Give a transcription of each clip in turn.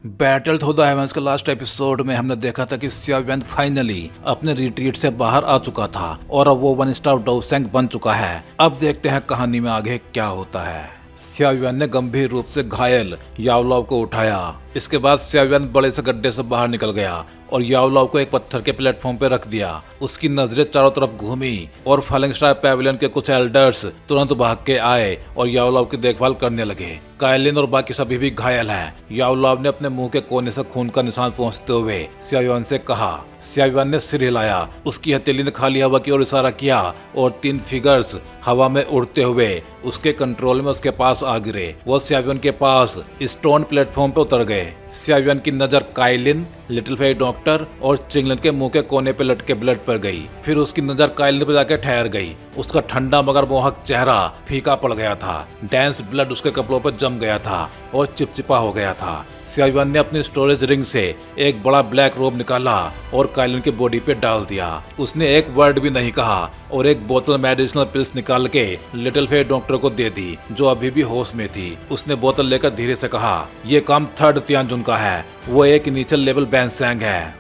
Battle through the heavens के last episode में हमने देखा था कि सिया युआन फाइनली अपने रिट्रीट से बाहर आ चुका था और अब वो वन स्टार डोसेंग बन चुका है। अब देखते हैं कहानी में आगे क्या होता है। सिया युआन ने गंभीर रूप से घायल याओलाओ को उठाया। इसके बाद सिया युआन बड़े से गड्ढे से बाहर निकल गया और याओलाओ को एक पत्थर के प्लेटफॉर्म पर रख दिया। उसकी नजरें चारों तरफ घूमी और फॉलिंग स्टार पैविलियन के कुछ एल्डर्स तुरंत भाग के आए और याओलाओ की देखभाल करने लगे। कायलिन और बाकी सभी भी घायल हैं। याओलाओ ने अपने मुंह के कोने से खून का निशान पहुंचते हुए सिया युआन से कहा। सिया युआन ने सिर हिलाया। उसकी हथेली ने खाली हवा की ओर इशारा किया और 3 फिगर्स हवा में उड़ते हुए उसके कंट्रोल में उसके पास आ गिरे। वो सिया युआन के पास स्टोन प्लेटफॉर्म पर उतर गए। सिया युआन की नजर कायलिन, लिटिल फेई डॉक्टर और चिंगलन के मुंह के कोने पे लटके ब्लड पर गई। फिर उसकी नजर कायलिन पे जाकर ठहर गई। उसका ठंडा मगर मोहक चेहरा फीका पड़ गया था। डेंस ब्लड उसके कपड़ों पर जम गया था और चिपचिपा हो गया था। सिया युआन ने अपनी स्टोरेज रिंग से एक बड़ा ब्लैक रोब निकाला और कायलिन की बॉडी पे डाल दिया। उसने एक वर्ड भी नहीं कहा और एक बोतल मेडिसिनल पिल्स निकाल के लिटिल फेई डॉक्टर को दे दी, जो अभी भी होश में थी। उसने बोतल लेकर धीरे से कहा, ये काम थर्ड तियानजुन का है। वो एक इनिशियल लेवल बैंसैंग है।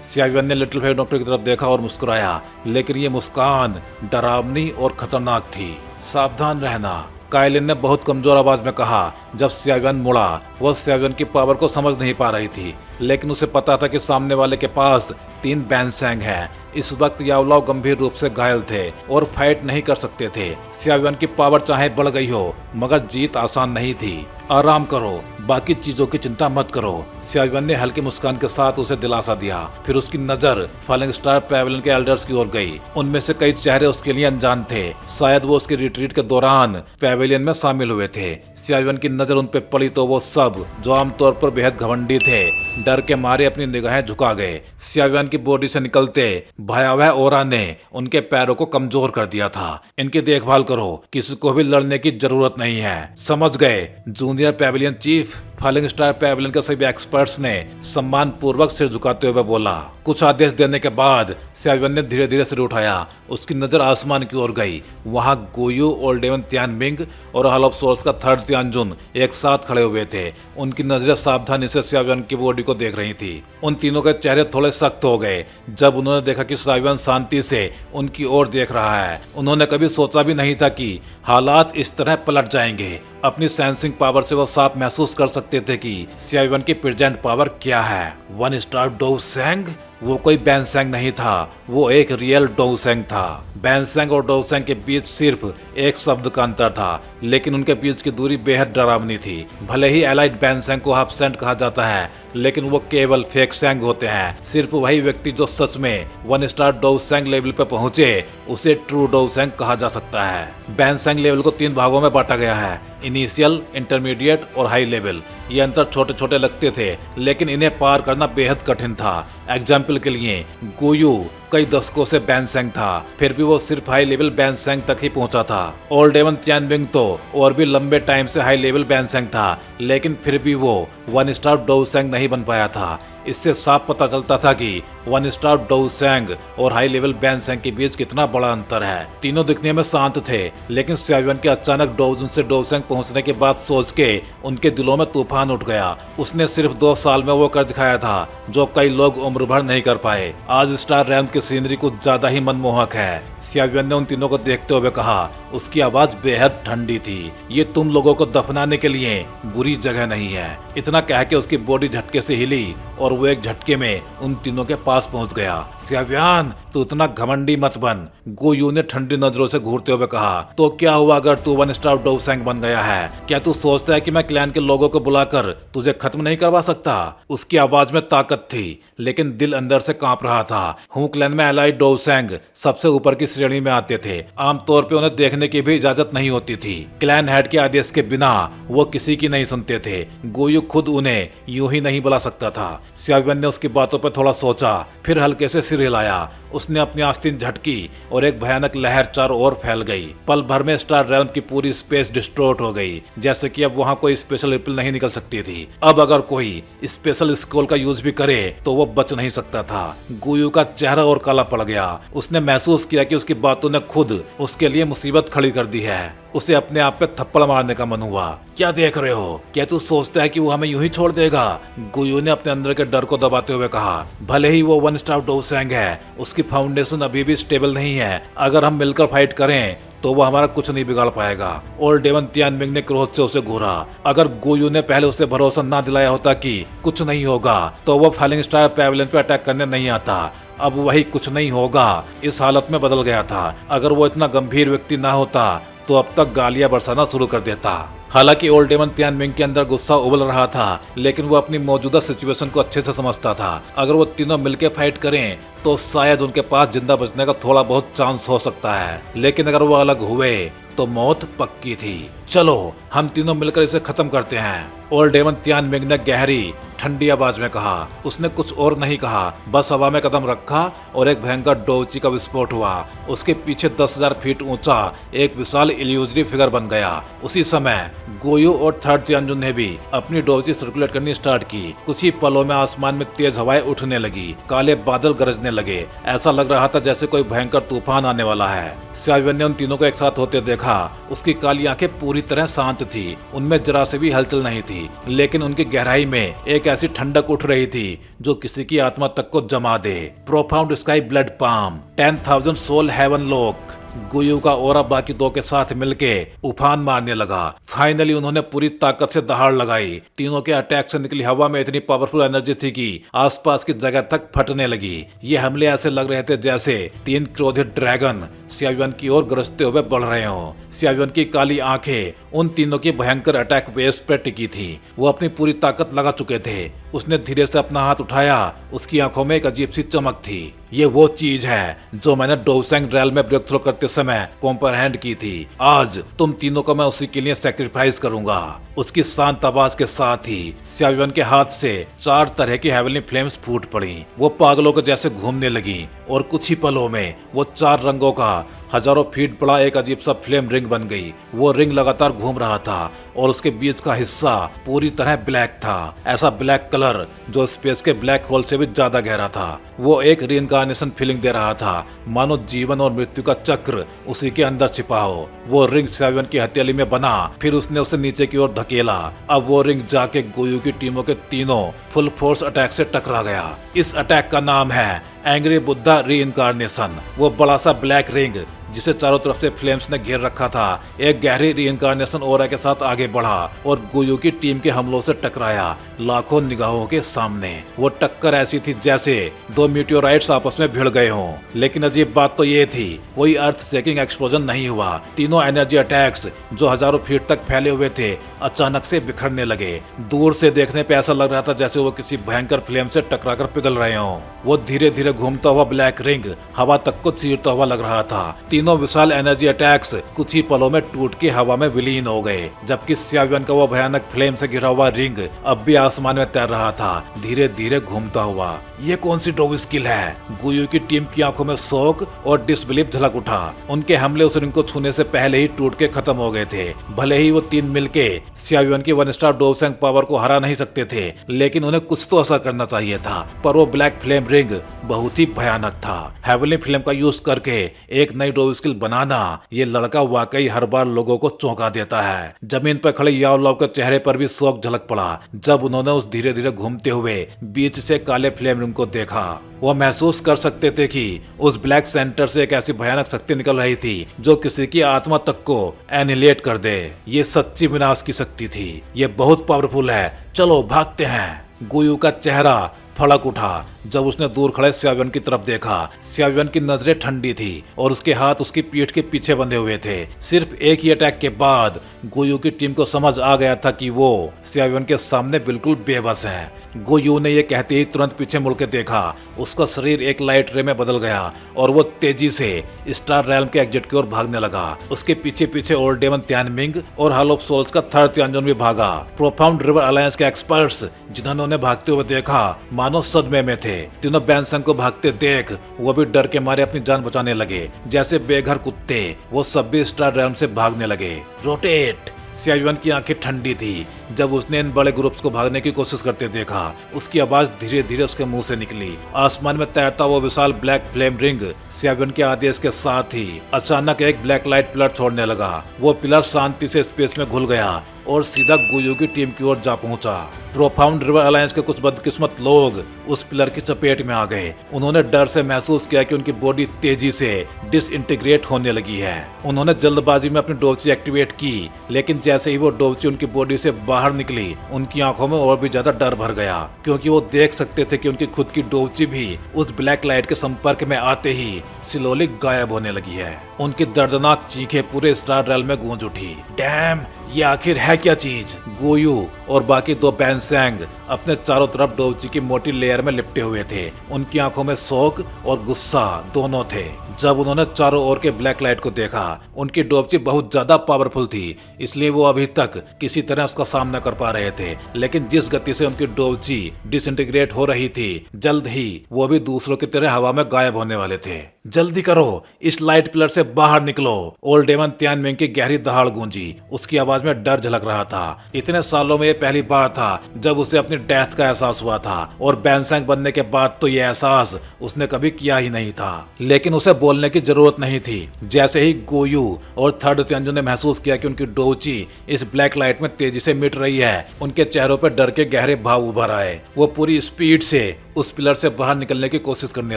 सिया युआन ने लिटिल फेई डॉक्टर की तरफ देखा और मुस्कुराया, लेकिन ये मुस्कान डरावनी और खतरनाक थी। सावधान रहना, कायलिन ने बहुत कमजोर आवाज में कहा। जब सिया युआन मुड़ा, वह सिया युआन की पावर को समझ नहीं पा रही थी, लेकिन उसे पता था कि सामने वाले के पास 3 बैंसैंग हैं। इस वक्त याओलाओ गंभीर रूप से घायल थे और फाइट नहीं कर सकते थे। सिया युआन की पावर चाहे बढ़ गई हो, मगर जीत आसान नहीं थी। आराम करो, बाकी चीजों की चिंता मत करो। सिया युआन ने हल्की मुस्कान के साथ उसे दिलासा दिया। फिर उसकी नजर फॉलिंग स्टार पैविलियन के एल्डर्स की ओर गई। उनमें से कई चेहरे उसके लिए अनजान थे। शायद वो उसके रिट्रीट के दौरान पैविलियन में शामिल हुए थे। सिया युआन की नजर उन पे पड़ी तो वो सब, जो आमतौर पर बेहद घमंडी थे, डर के मारे अपनी निगाहें झुका गए। सिया युआन की बॉडी से निकलते भयावह ऑरा ने उनके पैरों को कमजोर कर दिया था। इनकी देखभाल करो, किसी को भी लड़ने की जरूरत नहीं है, समझ गए? Junior pavilion chief. Falling star pavilion के सभी एक्सपर्ट्स ने सम्मान पूर्वक सिर झुकाते हुए बोला। कुछ आदेश देने के बाद सिया युआन ने धीरे धीरे सिर उठाया। उसकी नजर आसमान की ओर गई। वहां गोयू, ओल्डेवन तियानमिंग और हॉल ऑफ सोल्स का थर्ड तियानजुन एक साथ खड़े हुए थे। उनकी नजरें सावधानी से सिया युआन की बॉडी को देख रही थी। उन तीनों के चेहरे थोड़े सख्त हो गए जब उन्होंने देखा कि सिया युआन शांति से उनकी ओर देख रहा है। उन्होंने कभी सोचा भी नहीं था कि हालात इस तरह पलट जाएंगे। अपनी सेंसिंग पावर से वो साफ महसूस कर सकते थे कि सिया युआन की प्रेजेंट पावर क्या है। 1 स्टार डोसेंग? वो कोई बैंसैंग नहीं था, वो एक रियल डोसेंग था। बैंसैंग और डोसेंग के बीच सिर्फ एक शब्द का अंतर था, लेकिन उनके बीच की दूरी बेहद डरावनी थी। भले ही एलाइड बैंसैंग को हाफ सेंट कहा जाता है, लेकिन वो केवल फेक सैंग होते हैं। सिर्फ वही व्यक्ति जो सच में 1 स्टार डोसेंग लेवल पे पहुंचे, उसे ट्रू डोसेंग कहा जा सकता है। बैंसैंग लेवल को 3 भागों में बांटा गया है, इनिशियल, इंटरमीडिएट और हाई लेवल। ये अंतर छोटे छोटे लगते थे, लेकिन इन्हें पार करना बेहद कठिन था। एग्जाम्पल के लिए, गोयू कई दशकों से बैंसैंग था, फिर भी वो सिर्फ हाई लेवल बैंसैंग तक ही पहुंचा था। ओल्डेवन तियानमिंग तो और भी लंबे टाइम से हाई लेवल बैंसैंग था, लेकिन फिर भी वो 1 स्टार डोसेंग नहीं बन पाया था। इससे साफ पता चलता था कि 1 स्टार डोसेंग और हाई लेवल बैंसैंग के बीच कितना बड़ा अंतर है। तीनों दिखने में शांत थे, लेकिन सिया युआन के अचानक डोजन से डोसेंग पहुंचने की बात सोच के उनके दिलों में तूफान उठ गया। उसने सिर्फ 2 साल में वो कर दिखाया था जो कई लोग उम्र भर नहीं कर पाए। आज स्टार रैम की सीनरी कुछ ज्यादा ही मनमोहक है, सिया युआन ने उन तीनों को देखते हुए कहा। उसकी आवाज बेहद ठंडी थी। ये तुम लोगों को दफनाने के लिए बुरी जगह नहीं है। इतना कह के उसकी बॉडी झटके से हिली और वो एक झटके में उन तीनों के पास पहुंच गया। सिया युआन, तू इतना घमंडी मत बन, गोयू ने ठंडी नजरों से घूरते हुए कहा। तो क्या हुआ अगर तू 1 स्टार डोसेंग बन गया है? क्या तू सोचता है कि मैं क्लैन के लोगों को बुलाकर तुझे खत्म नहीं करवा सकता? उसकी आवाज में ताकत थी, लेकिन दिल अंदर से कांप रहा था। हूं क्लैन में एलाइड डोसेंग सबसे ऊपर की श्रेणी में आते थे। आमतौर पर उन्हें देखने की भी इजाजत नहीं होती थी। क्लैन हेड के आदेश के बिना वो किसी की नहीं सुनते थे। गोयू खुद उन्हें यूं ही नहीं बुला सकता था। सिया युआन ने उसकी बातों पर थोड़ा सोचा, फिर हल्के से सिर हिलाया। उसने अपनी आस्तीन झटकी और एक भयानक लहर चारों ओर फैल गई। पल भर में स्टार रेल्म की पूरी स्पेस डिस्ट्रोट हो गई, जैसे कि अब वहां कोई स्पेशल रिपल नहीं निकल सकती थी। अब अगर कोई स्पेशल स्कोल का यूज भी करे तो वो बच नहीं सकता था। गोयू का चेहरा और काला पड़ गया। उसने महसूस किया कि उसकी बातों ने खुद उसके लिए मुसीबत खड़ी कर दी है। उसे अपने आप पे थप्पड़ मारने का मन हुआ। क्या देख रहे हो? क्या तू सोचता है कि वो हमें यूं ही छोड़ देगा? गुयू ने अपने अंदर के डर को दबाते हुए कहा। भले ही वो 1 स्टार डोसेंग है, उसकी फाउंडेशन अभी भी स्टेबल नहीं है। अगर हम मिलकर फाइट करें तो वो हमारा कुछ नहीं बिगाड़ पाएगा। ओल्ड डेमन तियानमिंग ने क्रोध से उसे घूरा। अगर गुयू ने पहले उसे भरोसा ना दिलाया होता कि कुछ नहीं होगा, तो वो फॉलिंग स्टार पैवेलियन पे अटैक करने नहीं आता। अब वही कुछ नहीं होगा इस हालत में बदल गया था। अगर वो इतना गंभीर व्यक्ति ना होता तो अब तक गालियां बरसाना शुरू कर देता। हालांकि ओल्ड डेमन तियानमिंग के अंदर गुस्सा उबल रहा था, लेकिन वो अपनी मौजूदा सिचुएशन को अच्छे से समझता था। अगर वो तीनों मिलकर फाइट करें तो शायद उनके पास जिंदा बचने का थोड़ा बहुत चांस हो सकता है, लेकिन अगर वो अलग हुए तो मौत पक्की थी। चलो हम तीनों मिलकर इसे खत्म करते हैं, ओल्ड डेमन तियानमिंग ने गहरी ठंडी आवाज में कहा। उसने कुछ और नहीं कहा, बस हवा में कदम रखा और एक भयंकर डोवची का विस्फोट हुआ। उसके पीछे 10,000 फीट ऊंचा एक विशाल इल्यूजरी फिगर बन गया। उसी समय गोयू और थर्ड तियानजुन ने भी अपनी डोवची सर्कुलेट करनी स्टार्ट की। कुछ ही पलों में आसमान में तेज हवाएं उठने लगी, काले बादल गरजने लगे। ऐसा लग रहा था जैसे कोई भयंकर तूफान आने वाला है। शावियन ने उन तीनों को एक साथ होते देखा। उसकी काली आंखें पूरी तरह शांत थी, उनमें जरा से भी हलचल नहीं थी, लेकिन उनकी गहराई में एक ऐसी ठंडक उठ रही थी जो किसी की आत्मा तक को जमा दे। Profound sky blood palm, 10,000 soul heaven lock. गुयू का ओरा बाकी दो के साथ मिलके उफान मारने लगा। फाइनली उन्होंने पूरी ताकत से दहाड़ लगाई। तीनों के अटैक से निकली हवा में इतनी पावरफुल एनर्जी थी कि आसपास की जगह तक फटने लगी। ये हमले ऐसे लग रहे थे जैसे 3 क्रोधित ड्रैगन शावियन की ओर गरजते हुए बढ़ रहे हों। शावियन की काली आंखें उन तीनों की भयंकर अटैक वेव्स पर टिकी थी। वो अपनी पूरी ताकत लगा चुके थे। उसने धीरे से अपना हाथ उठाया। उसकी आंखों में एक अजीब सी चमक थी। ये वो चीज है जो मैंने डोवसेंग ड्रेल में ब्रेक थ्रू करते समय कॉम्प्रहेंड की थी। आज तुम तीनों को मैं उसी के लिए सैक्रिफाइस करूंगा। उसकी शांत आवाज के साथ ही शावियन के हाथ से 4 तरह की हेवनली फ्लेम्स फूट पड़ी। वो पागलों के जैसे घूमने लगी और कुछ ही पलों में वो 4 रंगों का हजारों फीट बड़ा एक अजीब सा फ्लेम रिंग बन गई। वो रिंग लगातार घूम रहा था और उसके बीच का हिस्सा पूरी तरह ब्लैक था। ऐसा ब्लैक कलर जो स्पेस के ब्लैक होल से भी ज्यादा गहरा था। वो एक रीइंकार्नेशन फीलिंग दे रहा था, मानो जीवन और मृत्यु का चक्र उसी के अंदर छिपा हो। वो रिंग शावियन की हथेली में बना, फिर उसने उसे नीचे की ओर धकेला। अब वो रिंग जाके गोयू की टीमों के तीनों फुल फोर्स अटैक से टकरा गया। इस अटैक का नाम है एंग्री बुद्धा रीइंकार्नेशन। वो बड़ा सा ब्लैक रिंग जिसे चारों तरफ से फ्लेम्स ने घेर रखा था, एक गहरी रीइंकार्नेशन ओरा के साथ आगे बढ़ा और गुयू की टीम के हमलों से टकराया लाखों निगाहों के सामने। वो टक्कर ऐसी थी जैसे 2 मीटियोराइट्स आपस में भिड़ गए हों। लेकिन अजीब बात तो ये थी, कोई अर्थ शेकिंग एक्सप्लोजन नहीं हुआ। तीनों एनर्जी अटैक्स जो हजारों फीट तक फैले हुए थे अचानक से बिखरने लगे। दूर से देखने पे ऐसा लग रहा था जैसे वो किसी भयंकर फ्लेम से टकराकर पिघल रहे हों। वो धीरे धीरे घूमता हुआ ब्लैक रिंग हवा तक को चीरता हुआ लग रहा था। तीनों विशाल एनर्जी अटैक्स कुछ ही पलों में टूट के हवा में विलीन हो गए, जबकि शावियन का वो भयानक फ्लेम से घिरा हुआ रिंग अब भी आसमान में तैर रहा था, धीरे धीरे घूमता हुआ। ये कौन सी डोव स्किल है? गुयू की टीम की आंखों में शौक और डिसबिलीफ झलक उठा। उनके हमले उस रिंग को छूने से पहले ही टूट के खत्म हो गए थे। भले ही वो 3 मिलके शावियन की 1 स्टार डोवसेंग पावर को हरा नहीं सकते थे, लेकिन उन्हें कुछ तो असर करना चाहिए था। पर वो ब्लैक फ्लेम रिंग बहुत ही भयानक था। हेवनली फ्लेम का यूज करके एक नई डोव स्किल बनाना, ये लड़का वाकई हर बार लोगों को चौंका देता है। जमीन पर खड़े याओ लाओ के चेहरे पर भी शौक झलक पड़ा जब उन्होंने उस धीरे धीरे घूमते हुए बीच से काले फ्लेम रिंग को देखा। वो महसूस कर सकते थे कि उस ब्लैक सेंटर से एक ऐसी भयानक शक्ति निकल रही थी जो किसी की आत्मा तक को एनिहिलेट कर दे। ये सच्ची विनाश की शक्ति थी। ये बहुत पावरफुल है। चलो भागते हैं। गुयू का चेहरा फड़क उठा जब उसने दूर खड़े शावियन की तरफ देखा। शावियन की नजरें ठंडी थी और उसके हाथ उसकी पीठ के पीछे बंधे हुए थे। सिर्फ एक ही अटैक के बाद गुयू की टीम को समझ आ गया था कि वो शावियन के सामने बिल्कुल बेबस है। गुयू ने यह कहते ही तुरंत पीछे मुड़ के देखा। उसका शरीर एक लाइट रे में बदल गया और वो तेजी से स्टार रैल्म के एग्जिट की ओर भागने लगा। उसके पीछे पीछे ओल्ड डेमन तियानमिंग और हॉल ऑफ सोल्स का थर्ड तियानजुन भी भागा। प्रोफाउंड रिवर अलायंस के एक्सपर्ट्स जिन्होंने उन्हें भागते हुए देखा मानो सदमे में थे। तीनों बैंसंग को भागते देख वो भी डर के मारे अपनी जान बचाने लगे। जैसे बेघर कुत्ते वो सब भी स्टार रैल्म से भागने लगे। रोटेट। शावियन की आंखें ठंडी थी। जब उसने इन बड़े ग्रुप्स को भागने की कोशिश करते देखा, उसकी आवाज धीरे धीरे उसके मुंह से निकली। आसमान में तैरता वो विशाल ब्लैक फ्लेम रिंग सेवन के आदेश के साथ ही अचानक एक ब्लैक लाइट पिलर छोड़ने लगा। वो पिलर शांति से स्पेस में घुल गया और सीधा गुयू की टीम की ओर जा पहुंचा। प्रोफाउंड रिवर अलायंस के कुछ बदकिस्मत लोग उस पिलर की चपेट में आ गए। उन्होंने डर से महसूस किया कि उनकी बॉडी तेजी से डिसइंटीग्रेट होने लगी है। उन्होंने जल्दबाजी में अपनी डोबची एक्टिवेट की, लेकिन जैसे ही वो डोबची उनकी बॉडी से बाहर निकली, उनकी आंखों में और भी ज्यादा डर भर गया, क्योंकि वो देख सकते थे कि उनकी खुद की डोबची भी उस ब्लैक लाइट के संपर्क में आते ही स्लोली गायब होने लगी है। उनकी दर्दनाक चीखें पूरे स्टार रेल में गूंज उठी। डैम, ये आखिर है क्या चीज? गोयू और बाकी दो बैनसैंग अपने चारों तरफ डोबची की मोटी लेयर में लिपटे हुए थे। उनकी आंखों में शौक और गुस्सा दोनों थे। जब उन्होंने चारों ओर के ब्लैक लाइट को देखा, उनकी डोबची बहुत ज्यादा पावरफुल थी, इसलिए वो अभी तक किसी तरह उसका सामना कर पा रहे थे। लेकिन जिस गति से उनकी डोबची डिसइंटीग्रेट हो रही थी, जल्द ही वो भी दूसरों की तरह हवा में गायब होने वाले थे। जल्दी करो, इस लाइट पिलर से बाहर निकलो। ओल्ड डेमन तियानमेंग की गहरी दहाड़ गूंजी। उसकी आवाज में डर झलक रहा था। इतने सालों में ये पहली बार था जब उसे अपनी डेथ का एहसास हुआ था, और बैनसैंग बनने के बाद तो ये एहसास उसने कभी किया ही नहीं था। लेकिन उसे बोलने की जरूरत नहीं थी। जैसे ही गोयू और थर्ड तियानजू ने महसूस किया कि उनकी डोबची इस ब्लैक लाइट में तेजी से मिट रही है, उनके चेहरों पर डर के गहरे भाव उभर आए। वो पूरी स्पीड से उस पिलर से बाहर निकलने की कोशिश करने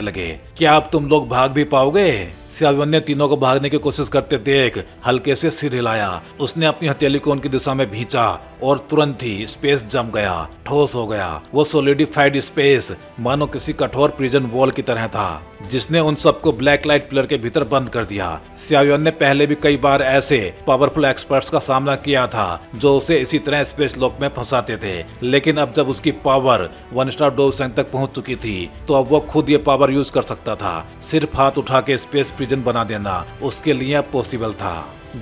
लगे। क्या अब तुम लोग भाग भी पाओगे? सियावन ने तीनों को भागने की कोशिश करते देख हल्के से सिर हिलाया। उसने अपनी हथेली को उनकी दिशा में भींचा और तुरंत ही स्पेस जम गया, ठोस हो गया। वो सोलिडिफाइड स्पेस मानो किसी कठोर प्रिजन वॉल की तरह था, जिसने उन सबको ब्लैक लाइट पिलर के भीतर बंद कर दिया। सियावन ने पहले भी कई बार ऐसे पावरफुल एक्सपर्ट्स का सामना किया था जो उसे इसी तरह स्पेस लॉक में फंसाते थे, लेकिन अब जब उसकी पावर 1 स्टार डोबसैंग तक पहुंच चुकी थी, तो अब वो खुद ये पावर यूज कर सकता था। सिर्फ हाथ उठा के स्पेस प्रिजन बना देना उसके लिए अब पॉसिबल था।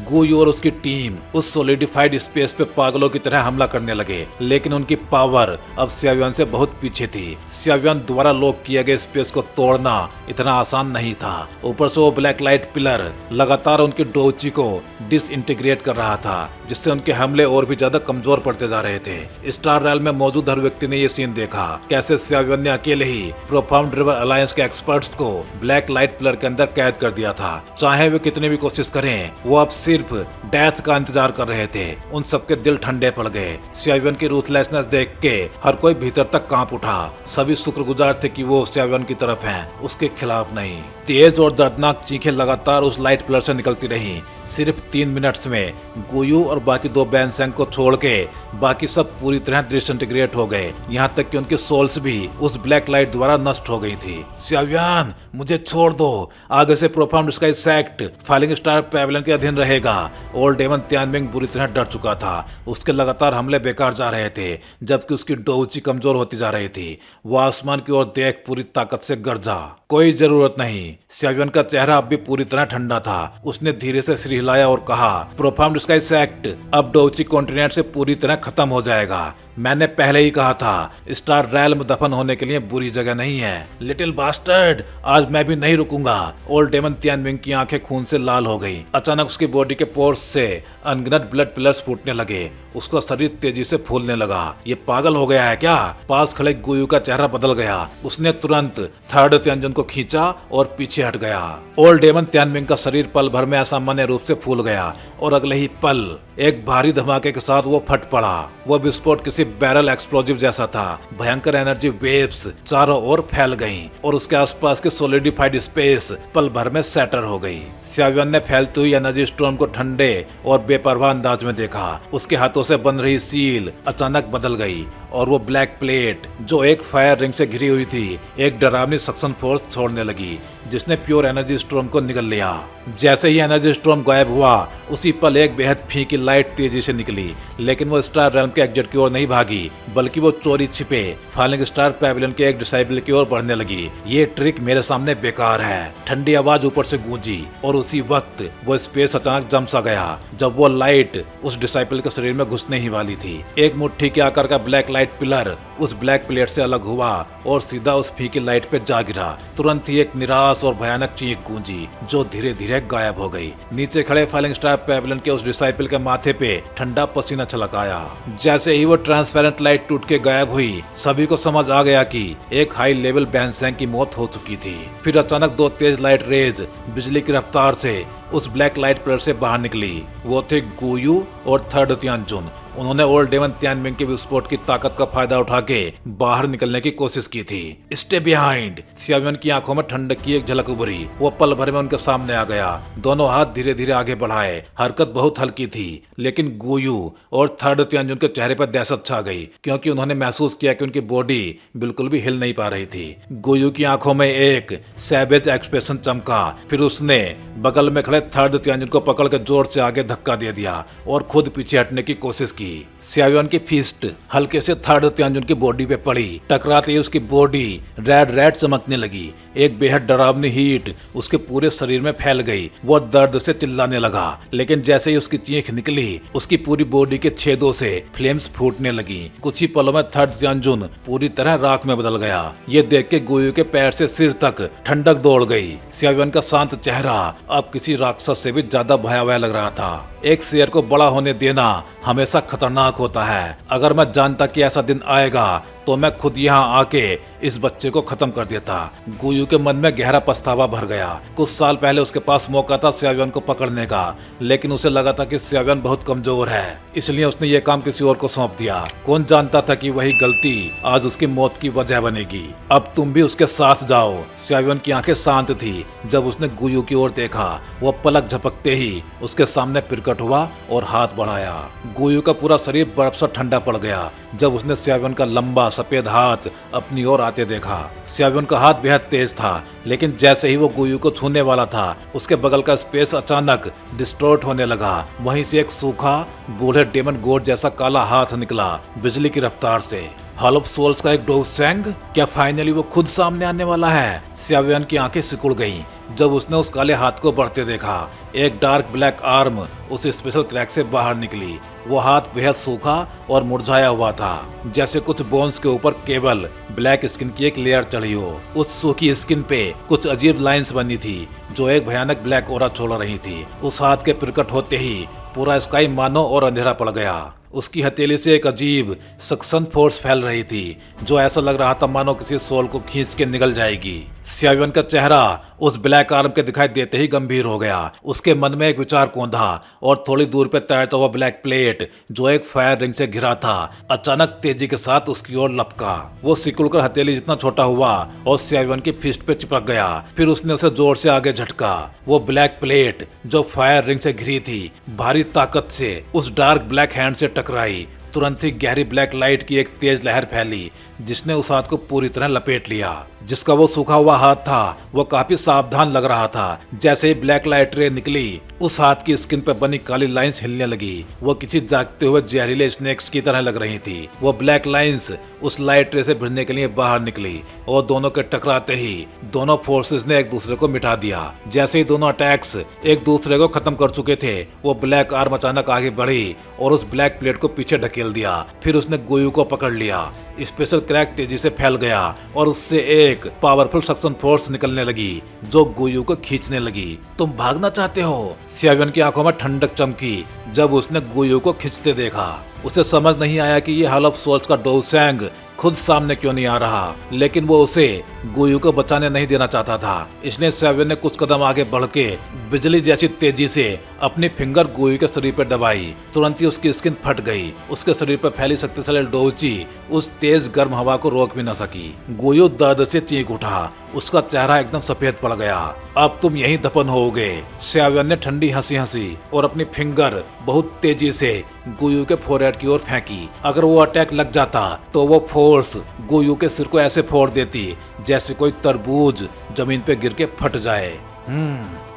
गोयू और उसकी टीम उस सोलिडिफाइड स्पेस पे पागलों की तरह हमला करने लगे, लेकिन उनकी पावर अब सियावियन से बहुत पीछे थी। सियावियन द्वारा लॉक किए गए स्पेस को तोड़ना इतना आसान नहीं था। ऊपर से वो ब्लैक लाइट पिलर लगातार उनकी डोबची को डिसइंटीग्रेट कर रहा था, जिससे उनके हमले और भी ज्यादा कमजोर पड़ते जा रहे थे। स्टार रेल में मौजूद हर व्यक्ति ने ये सीन देखा, कैसे सियावियन ने अकेले ही प्रोफाउंड रिवर अलायंस के एक्सपर्ट्स को ब्लैक लाइट पिलर के अंदर कैद कर दिया था। चाहे वे कितनी भी कोशिश करें, वो अब सिर्फ डेथ का इंतजार कर रहे थे। उन सबके दिल ठंडे पड़ गए। सियावियन की रूथलेसनेस देख के हर कोई भीतर तक कांप उठा। सभी शुक्रगुजार थे कि वो सियावियन की तरफ हैं, उसके खिलाफ नहीं। तेज और दर्दनाक चीखें लगातार उस लाइट पिलर से निकलती रहीं। सिर्फ 3 मिनट्स में गोयू और बाकी 2 बैनसैंग को छोड़ के बाकी सब पूरी तरह डिसइंटीग्रेट हो गए, यहाँ तक कि उनकी सोल्स भी उस ब्लैक लाइट द्वारा नष्ट हो गई थी। सियावियन, मुझे छोड़ दो। आगे से profound sky sect filing star pavilion के अधीन रहेगा। ओल्ड डेमन तियानमेंग बुरी तरह डर चुका था। उसके लगातार हमले बेकार जा रहे थे, जबकि उसकी डोबची कमजोर होती जा रही थी। वो आसमान की ओर देख पूरी ताकत से गरजा। कोई जरूरत नहीं। सियावियन का चेहरा अब भी पूरी तरह ठंडा था। उसने धीरे से सिर हिलाया और कहा, प्रोफाउंड स्काई सेक्ट अब डोबची कॉन्टिनेंट से पूरी तरह खत्म हो जाएगा। मैंने पहले ही कहा था, स्टार रेल में दफन होने के लिए बुरी जगह नहीं है। लिटिल बास्टर्ड, आज मैं भी नहीं रुकूंगा। ओल्ड डेमन तियानमेंग की आंखें खून से लाल हो गई। अचानक उसकी बॉडी के पोर्स से अनगिनत ब्लड पिलर्स फूटने लगे। उसका शरीर तेजी से फूलने लगा। ये पागल हो गया है क्या? पास खड़े गोयू का चेहरा बदल गया। उसने तुरंत थर्ड तियानजन को खींचा और पीछे हट गया। ओल्ड डेमन तियानमेंग का शरीर पल भर में असामान्य रूप से फूल गया और अगले ही पल एक भारी धमाके के साथ वो फट पड़ा। वो विस्फोट किसी बैरल एक्सप्लोजिव जैसा था। भयंकर एनर्जी वेव्स चारों ओर फैल गईं और उसके आसपास के सोलिडिफाइड स्पेस पल भर में सैटर हो गई। सियावियन ने फैलती हुई एनर्जी स्टॉर्म को ठंडे और बेपरवाह अंदाज में देखा। उसके हाथों से बन रही सील अचानक बदल गई और वो ब्लैक प्लेट जो एक फायर रिंग से घिरी हुई थी, एक डरावनी सक्शन फोर्स छोड़ने लगी, जिसने प्योर एनर्जी स्टॉर्म को निगल लिया। जैसे ही एनर्जी स्टॉर्म गायब हुआ, उसी पल एक बेहद फीकी लाइट तेजी से निकली, लेकिन वो स्टार रेल्म के एग्जिट की ओर नहीं भागी, बल्कि वो चोरी छिपे फॉलिंग स्टार पैवेलियन के एक डिसाइबल की ओर बढ़ने लगी। ये ट्रिक मेरे सामने बेकार है, ठंडी आवाज ऊपर से गूंजी और उसी वक्त वो स्पेस अचानक जम सा गया, जब वो लाइट उस डिसाइबल के शरीर में घुसने ही वाली थी। एक मुट्ठी के आकार का ब्लैक लाइट लाइट पिलर उस ब्लैक प्लेट से अलग हुआ और सीधा उस फीकी लाइट पे जा गिरा। तुरंत ही एक निराश और भयानक चीख गूंजी जो धीरे धीरे गायब हो गई। नीचे खड़े फाइलिंग स्टार पेवलियन के उस डिसाइपल के माथे पे ठंडा पसीना छलक आया। जैसे ही वो ट्रांसपेरेंट लाइट टूट के गायब हुई, सभी को समझ आ गया कि एक हाई लेवल बैनसेंग की मौत हो चुकी थी। फिर अचानक दो तेज लाइट रेज बिजली की रफ्तार से उस ब्लैक लाइट पिलर से बाहर निकली। वो थे गुयू और थर्ड तियानजुन। उन्होंने ओल्ड डेमन तियानमिंग के विस्फोट की ताकत का फायदा उठा के बाहर निकलने की कोशिश की थी। Stay behind. सियावियन की आंखों में ठंडक की एक झलक उभरी। वो पल भर में उनके सामने आ गया, दोनों हाथ धीरे धीरे आगे बढ़ाए। हरकत बहुत हल्की थी, लेकिन गुयू और थर्ड तियानजुन के चेहरे पर दहशत छा गई, क्योंकि उन्होंने महसूस किया कि उनकी बॉडी बिल्कुल भी हिल नहीं पा रही थी। गुयू की आंखों में एक सैवेज एक्सप्रेशन चमका। फिर उसने बगल में खड़े थर्ड तियानजुन को पकड़ के जोर से आगे धक्का दे दिया और खुद पीछे हटने की कोशिश की। सियावियन की फिस्ट हल्के से थर्ड तियानजुन की बॉडी पे पड़ी। टकराते ही उसकी बॉडी रेड रेड चमकने लगी। एक बेहद डरावनी हीट उसके पूरे शरीर में फैल गई। वो दर्द से चिल्लाने लगा, लेकिन जैसे ही उसकी चीख निकली, उसकी पूरी बॉडी के छेदों से फ्लेम्स फूटने लगी। कुछ ही पलों में थर्ड तियानजुन पूरी तरह राख में बदल गया। ये देख के गुयू के पैर से सिर तक ठंडक दौड़ गई। सियावियन का शांत चेहरा अब किसी राक्षस से भी ज्यादा भयावह लग रहा था। एक शेर को बड़ा होने देना हमेशा खतरनाक होता है। अगर मैं जानता कि ऐसा दिन आएगा तो मैं खुद यहाँ आके इस बच्चे को खत्म कर देता। गुयू के मन में गहरा पछतावा भर गया। कुछ साल पहले उसके पास मौका था सियावियन को पकड़ने का, लेकिन उसे लगा था कि सियावियन बहुत कमजोर है, इसलिए उसने ये काम किसी और को सौंप दिया। कौन जानता था कि वही गलती आज उसकी मौत की वजह बनेगी। अब तुम भी उसके साथ जाओ। सियावियन की आंखें शांत थी। जब उसने गुयू की ओर देखा, वो पलक झपकते ही उसके सामने प्रकट हुआ और हाथ बढ़ाया। गुयू का पूरा शरीर बर्फ सा ठंडा पड़ गया जब उसने सियावियन का लंबा सफेद हाथ अपनी ओर आते देखा। सियावियन का हाथ बेहद तेज था, लेकिन जैसे ही वो गुयू को छूने वाला था, उसके बगल का स्पेस अचानक डिस्टॉर्ट होने लगा। वहीं से एक सूखा बूढ़े डेमन गोड जैसा काला हाथ निकला बिजली की रफ्तार से। हॉल ऑफ सोल्स का एक डोसेंग, क्या फाइनली वो खुद सामने आने वाला है? सियावियन की आंखें सिकुड़ गईं जब उसने उस काले हाथ को बढ़ते देखा। एक डार्क ब्लैक आर्म उस स्पेशल क्रैक से बाहर निकली। वो हाथ बेहद सूखा और मुरझाया हुआ था, जैसे कुछ बोन्स के ऊपर केवल ब्लैक स्किन की एक लेयर चढ़ी हो। उस सूखी स्किन पे कुछ अजीब लाइंस बनी थी जो एक भयानक ब्लैक ऑरा छोड़ रही थी। उस हाथ के प्रकट होते ही पूरा स्काई मानो और अंधेरा पड़ गया। उसकी हथेली से एक अजीब सक्शन फोर्स फैल रही थी जो ऐसा लग रहा था मानो किसी सोल को खींच के निगल जाएगी। सियावियन का चेहरा उस ब्लैक आर्म के दिखाई देते ही गंभीर हो गया। उसके मन में एक विचार कौंधा और थोड़ी दूर पे तैरता हुआ ब्लैक प्लेट जो एक फायर रिंग से घिरा था, अचानक तेजी के साथ उसकी ओर लपका। वो सिकुड़कर हथेली जितना छोटा हुआ और सियावियन की फिस्ट पे चिपक गया। फिर उसने उसे जोर से आगे झटका। वो ब्लैक प्लेट जो फायर रिंग से घिरी थी, भारी ताकत से उस डार्क ब्लैक हैंड से टकराई। तुरंत ही गहरी ब्लैक लाइट की एक तेज लहर फैली जिसने उस हाथ को पूरी तरह लपेट लिया। जिसका वो सूखा हुआ हाथ था, वो काफी सावधान लग रहा था। जैसे ही ब्लैक लाइट रे निकली, उस हाथ की स्किन पर बनी काली लाइंस हिलने लगी। वो किसी जागते हुए जहरीले स्नेक्स की तरह लग रही थी। वो ब्लैक लाइंस उस लाइट रे से भिड़ने के लिए बाहर निकली और दोनों के टकराते ही दोनों फोर्सेस ने एक दूसरे को मिटा दिया। जैसे ही दोनों अटैक्स एक दूसरे को खत्म कर चुके थे, वो ब्लैक आर्म अचानक आगे बढ़ी और उस ब्लैक प्लेट को पीछे ढकेल दिया। फिर उसने गुयू को पकड़ लिया। स्पेशल क्रैक तेजी से फैल गया और उससे एक पावरफुल सक्शन फोर्स निकलने लगी जो गुयू को खींचने लगी। तुम भागना चाहते हो? सियावियन की आंखों में ठंडक चमकी जब उसने गुयू को खींचते देखा। उसे समझ नहीं आया कि ये हॉल ऑफ सोल्स का डोसेंग खुद सामने क्यों नहीं आ रहा, लेकिन वो उसे गुयू को बचाने नहीं देना चाहता था। इसलिए सियावियन ने कुछ कदम आगे बढ़ के बिजली जैसी तेजी से अपनी फिंगर गुयू के शरीर पर दबाई। तुरंत ही उसकी स्किन फट गई। उसके शरीर पर फैली शक्तिशाली डोची उस तेज गर्म हवा को रोक भी न सकी। गुयू दर्द से चीख उठा। उसका चेहरा एकदम सफेद पड़ गया। अब तुम यहीं दफन होगे। सियावियन ने ठंडी हंसी हंसी और अपनी फिंगर बहुत तेजी से गुयू के फोरहेड की ओर फेंकी। अगर वो अटैक लग जाता तो वो फोर्स गुयू के सिर को ऐसे फोड़ देती जैसे कोई तरबूज जमीन पे गिर के फट जाए।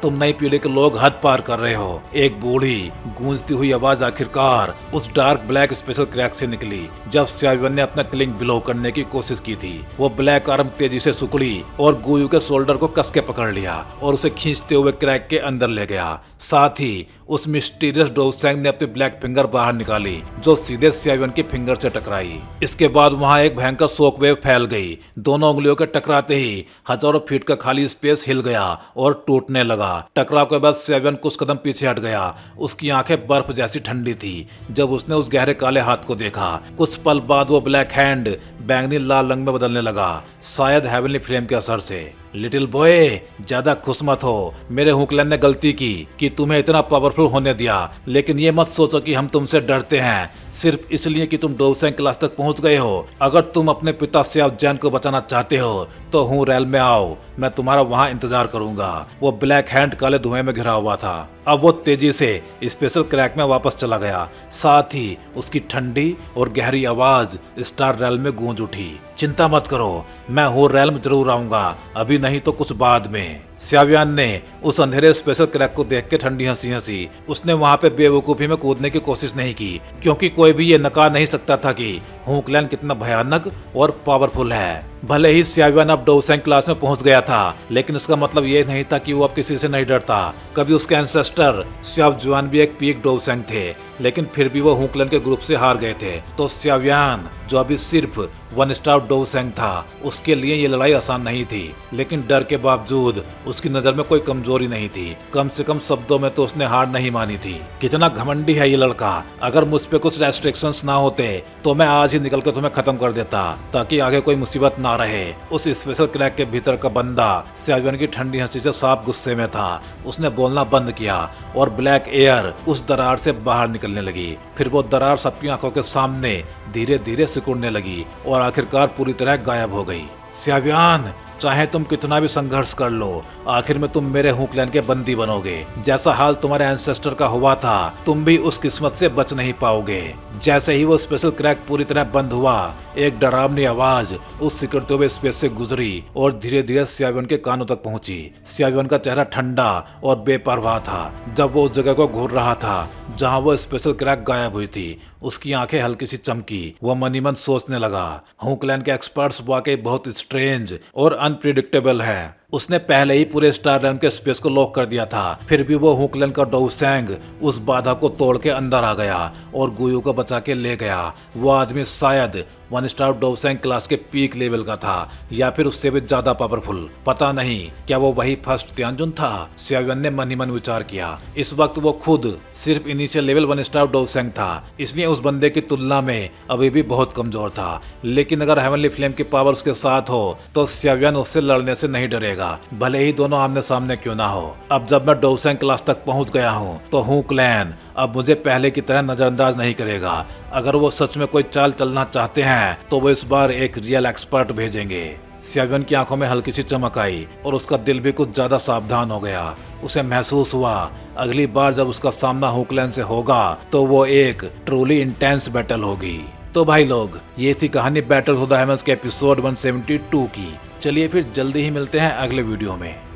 तुम नई पीढ़ी के लोग हद पार कर रहे हो। एक बूढ़ी गूंजती हुई आवाज आखिरकार उस डार्क ब्लैक स्पेशल क्रैक से निकली जब सियावियन ने अपना किलिंग ब्लो करने की कोशिश की थी। वो ब्लैक आर्म तेजी से सुकड़ी और गुयू के शोल्डर को कस के पकड़ लिया और उसे खींचते हुए क्रैक के अंदर ले गया। साथ ही उस मिस्टीरियस डोसेंग ने अपनी ब्लैक फिंगर बाहर निकाली जो सीधे सियावियन की फिंगर से टकराई। इसके बाद वहां एक भयंकर शॉक वेव फैल गई। दोनों उंगलियों के टकराते ही हजारों फीट का खाली स्पेस हिल गया और टूटने लगा। टकराव के बाद सियावियन कुछ कदम पीछे हट गया। उसकी आंखें बर्फ जैसी ठंडी थी जब उसने उस गहरे काले हाथ को देखा। कुछ पल बाद वो ब्लैक हैंड बैंगनी लाल रंग में बदलने लगा, शायद हेवनली फ्लेम के असर से। लिटिल बॉय, ज्यादा खुश मत हो। मेरे हुकलैंड ने गलती की कि तुम्हें इतना पावरफुल होने दिया, लेकिन ये मत सोचो कि हम तुमसे डरते हैं सिर्फ इसलिए कि तुम डोसेंग क्लास तक पहुंच गए हो। अगर तुम अपने पिता सियाव जैन को बचाना चाहते हो तो हूँ रैल में आओ, मैं तुम्हारा वहां इंतजार करूंगा। वो ब्लैक हैंड काले धुएं में घिरा हुआ था। अब वो तेजी से स्पेशल क्रैक में वापस चला गया। साथ ही उसकी ठंडी और गहरी आवाज स्टार रैल में गूंज उठी। चिंता मत करो, मैं हूँ रैल में जरूर आऊंगा, अभी नहीं तो कुछ बाद में। सियावियन ने उस अंधेरे स्पेशल क्रैक को देख के ठंडी हंसी हंसी। उसने वहां पे बेवकूफी में कूदने की कोशिश नहीं की क्योंकि कोई भी ये नकार नहीं सकता था कि हुकलैंड कितना भयानक और पावरफुल है। भले ही सियावियन अब डोसेंग क्लास में पहुंच गया था, लेकिन इसका मतलब ये नहीं था कि वो अब किसी से नहीं डरता। कभी उसके एंसेस्टर सियाव जुआन भी एक पीक डोसेंग थे, लेकिन फिर भी वो हुकलैंड के ग्रुप से हार गए थे। तो सियावियन जो अभी सिर्फ 1 स्टार डोसेंग था, उसके लिए ये लड़ाई आसान नहीं थी। लेकिन डर के बावजूद उसकी नजर में कोई कमजोरी नहीं थी। कम से कम शब्दों में तो उसने हार नहीं मानी थी। कितना घमंडी है ये लड़का। अगर मुझ पे कुछ रेस्ट्रिक्शंस ना होते तो मैं आज ही निकल कर तुम्हें खत्म कर देता ताकि आगे कोई मुसीबत ना रहे। उस स्पेशल क्रैक के भीतर का बंदा सियावियन की ठंडी हंसी से साफ गुस्से में था। उसने बोलना बंद किया और ब्लैक एयर उस दरार से बाहर निकलने लगी। फिर वो दरार सबकी आंखों के सामने धीरे धीरे सिकुड़ने लगी और आखिरकार पूरी तरह गायब हो गई। सियावियन, चाहे तुम कितना भी संघर्ष कर लो, आखिर में तुम मेरे हुकलैंड के बंदी बनोगे। जैसा हाल तुम्हारे एंसेस्टर का हुआ था, तुम भी उस किस्मत से बच नहीं पाओगे। जैसे ही वो स्पेशल क्रैक पूरी तरह बंद हुआ, एक डरावनी आवाज उस सिकुड़ते हुए स्पेस से गुजरी और धीरे धीरे सियावियन के कानों तक पहुंची। सियावियन का चेहरा ठंडा और बेपरवाह था जब वो उस जगह को घूर रहा था जहां वो स्पेशल क्रैक गायब हुई थी। उसकी आंखें हल्की सी चमकी। वो मनी मन सोचने लगा, हुकलैंड के एक्सपर्ट्स वाकई बहुत स्ट्रेंज और अनप्रिडिक्टेबल है। उसने पहले ही पूरे स्टार रैम के स्पेस को लॉक कर दिया था, फिर भी वो हुकलैंड का डोसेंग उस बाधा को तोड़ के अंदर आ गया और गुयू को बचा के ले गया। वो आदमी शायद 1 स्टार डोसेंग क्लास के पीक लेवल का था या फिर उससे भी ज्यादा पावरफुल। पता नहीं क्या वो वही फर्स्ट तियानजुन था। सियावियन ने मन ही मन विचार किया। इस वक्त वो खुद सिर्फ इनिशियल लेवल 1 स्टार डोसेंग था, इसलिए उस बंदे की तुलना में अभी भी बहुत कमजोर था। लेकिन अगर हेवनली फ्लेम की पावर उसके साथ हो तो सियावियन उससे लड़ने से नहीं डरेगा, भले ही दोनों आमने सामने क्यों ना हो। अब जब मैं डोसेंग क्लास तक पहुंच गया हूं तो हुकलैंड अब मुझे पहले की तरह नजरअंदाज नहीं करेगा। अगर वो सच में कोई चाल चलना चाहते हैं तो वो इस बार एक रियल एक्सपर्ट भेजेंगे। सियावियन की आंखों में हल्की सी चमक आई और उसका दिल भी कुछ ज्यादा सावधान हो गया। उसे महसूस हुआ अगली बार जब उसका सामना हुकलैंड से होगा तो वो एक ट्रूली इंटेंस बैटल होगी। तो भाई लोग, ये थी कहानी बैटल ऑफ द हेवंस के एपिसोड 172 की। चलिए फिर जल्दी ही मिलते हैं अगले वीडियो में।